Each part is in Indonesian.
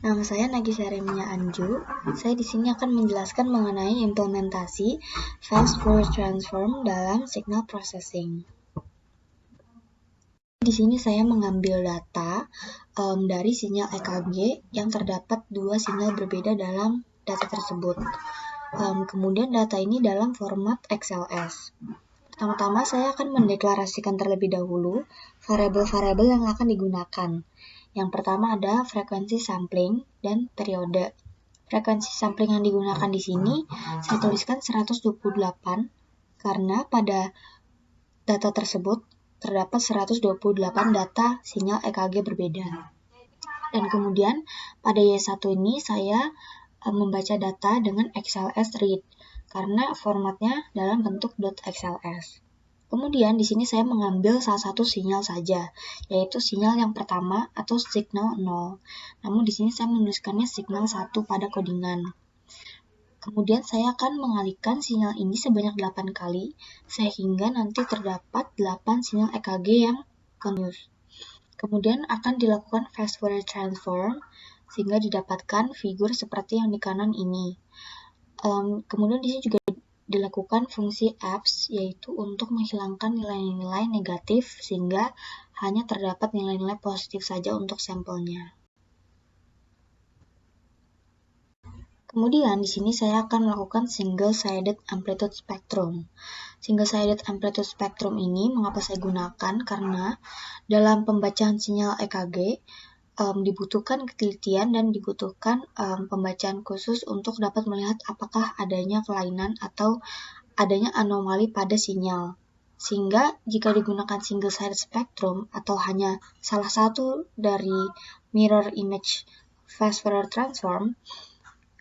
Nama saya Nagisa Remia Anju. Saya di sini akan menjelaskan mengenai implementasi Fast Fourier Transform dalam signal processing. Di sini saya mengambil data dari sinyal EKG yang terdapat dua sinyal berbeda dalam data tersebut. Kemudian data ini dalam format XLS. Pertama-tama saya akan mendeklarasikan terlebih dahulu variabel-variabel yang akan digunakan. Yang pertama ada frekuensi sampling dan periode. Frekuensi sampling yang digunakan di sini saya tuliskan 128 karena pada data tersebut terdapat 128 data sinyal EKG berbeda. Dan kemudian pada Y1 ini saya membaca data dengan XLS read karena formatnya dalam bentuk .xls. Kemudian di sini saya mengambil salah satu sinyal saja, yaitu sinyal yang pertama atau signal 0. Namun di sini saya menuliskannya signal 1 pada codingan. Kemudian saya akan mengalihkan sinyal ini sebanyak 8 kali, sehingga nanti terdapat 8 sinyal EKG yang continuous. Kemudian akan dilakukan Fast Fourier Transform, sehingga didapatkan figur seperti yang di kanan ini. Kemudian di sini juga dilakukan fungsi abs, yaitu untuk menghilangkan nilai-nilai negatif sehingga hanya terdapat nilai-nilai positif saja untuk sampelnya. Kemudian di sini saya akan melakukan single-sided amplitude spectrum. Single-sided amplitude spectrum ini mengapa saya gunakan? Karena dalam pembacaan sinyal EKG dibutuhkan ketelitian dan dibutuhkan pembacaan khusus untuk dapat melihat apakah adanya kelainan atau adanya anomali pada sinyal. Sehingga jika digunakan single-sided spectrum atau hanya salah satu dari mirror image Fast Fourier Transform,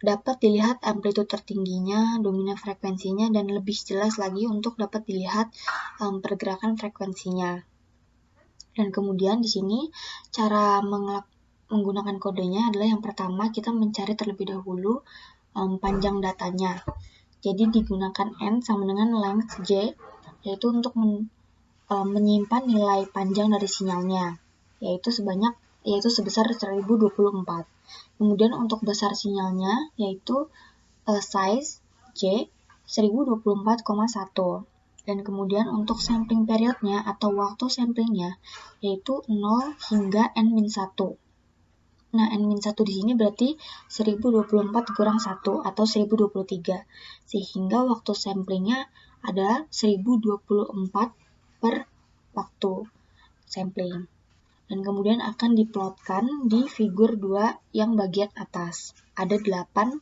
dapat dilihat amplitude tertingginya, dominan frekuensinya, dan lebih jelas lagi untuk dapat dilihat pergerakan frekuensinya. Dan kemudian di sini cara menggunakan kodenya adalah yang pertama kita mencari terlebih dahulu panjang datanya. Jadi digunakan N sama dengan length J, yaitu untuk menyimpan nilai panjang dari sinyalnya, yaitu sebesar 1024. Kemudian untuk besar sinyalnya yaitu size J 1024,1. Dan kemudian untuk sampling periodnya atau waktu samplingnya yaitu 0 hingga N-1. Nah, N-1 di sini berarti 1024 kurang 1 atau 1023. Sehingga waktu samplingnya adalah 1024 per waktu sampling. Dan kemudian akan diplotkan di figur 2 yang bagian atas. Ada 8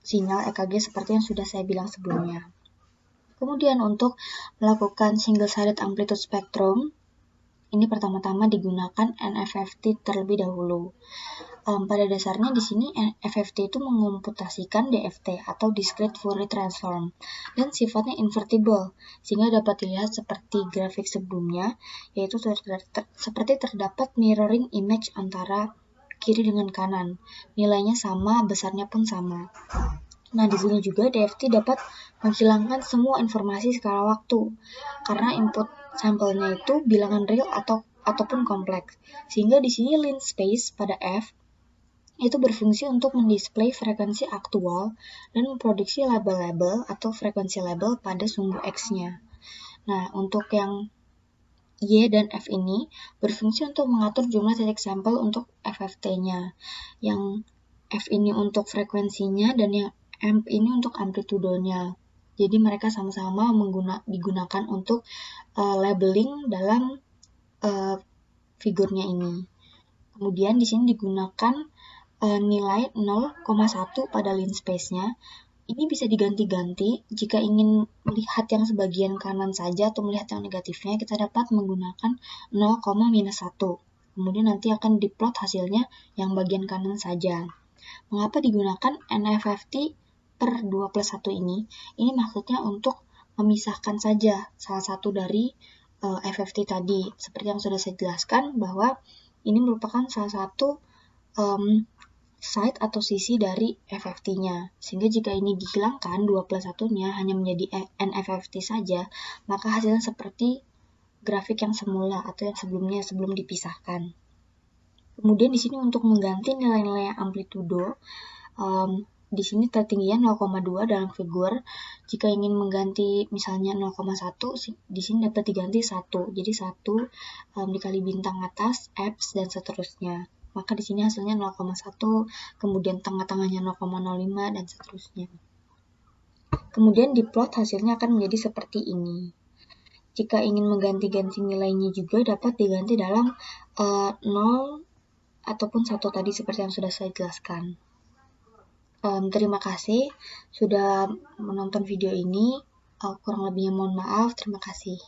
sinyal EKG seperti yang sudah saya bilang sebelumnya. Kemudian untuk melakukan single-sided amplitude spectrum, ini pertama-tama digunakan NFFT terlebih dahulu. Pada dasarnya di sini FFT itu mengomputasikan DFT atau Discrete Fourier Transform dan sifatnya invertible sehingga dapat dilihat seperti grafik sebelumnya, yaitu seperti terdapat mirroring image antara kiri dengan kanan. Nilainya sama, besarnya pun sama. Nah, di sini juga DFT dapat menghilangkan semua informasi skala waktu karena input sampelnya itu bilangan real ataupun kompleks. Sehingga di sini line space pada F itu berfungsi untuk mendisplay frekuensi aktual dan memproduksi label-label atau frekuensi label pada sumbu X-nya. Nah, untuk yang Y dan F ini berfungsi untuk mengatur jumlah titik sampel untuk FFT-nya. Yang F ini untuk frekuensinya dan yang M ini untuk amplitudonya. Jadi mereka sama-sama digunakan untuk labeling dalam figurnya ini. Kemudian di sini digunakan nilai 0,1 pada line space-nya. Ini bisa diganti-ganti. Jika ingin melihat yang sebagian kanan saja atau melihat yang negatifnya, kita dapat menggunakan 0,-1. Kemudian nanti akan diplot hasilnya yang bagian kanan saja. Mengapa digunakan NFFT per 2+1 ini? Ini maksudnya untuk memisahkan saja salah satu dari FFT tadi. Seperti yang sudah saya jelaskan bahwa ini merupakan salah satu side atau sisi dari FFT-nya. Sehingga jika ini dihilangkan 2+1-nya hanya menjadi NFFT saja, maka hasilnya seperti grafik yang semula atau yang sebelum dipisahkan. Kemudian di sini untuk mengganti nilai-nilai amplitudo, di sini tertingginya 0,2 dalam figur. Jika ingin mengganti misalnya 0,1, di sini dapat diganti 1. Jadi 1 dikali bintang atas, X, dan seterusnya. Maka di sini hasilnya 0,1, kemudian tengah-tengahnya 0,05, dan seterusnya. Kemudian di plot hasilnya akan menjadi seperti ini. Jika ingin mengganti-ganti nilainya juga dapat diganti dalam 0 ataupun 1 tadi seperti yang sudah saya jelaskan. Terima kasih sudah menonton video ini. Kurang lebihnya mohon maaf. Terima kasih.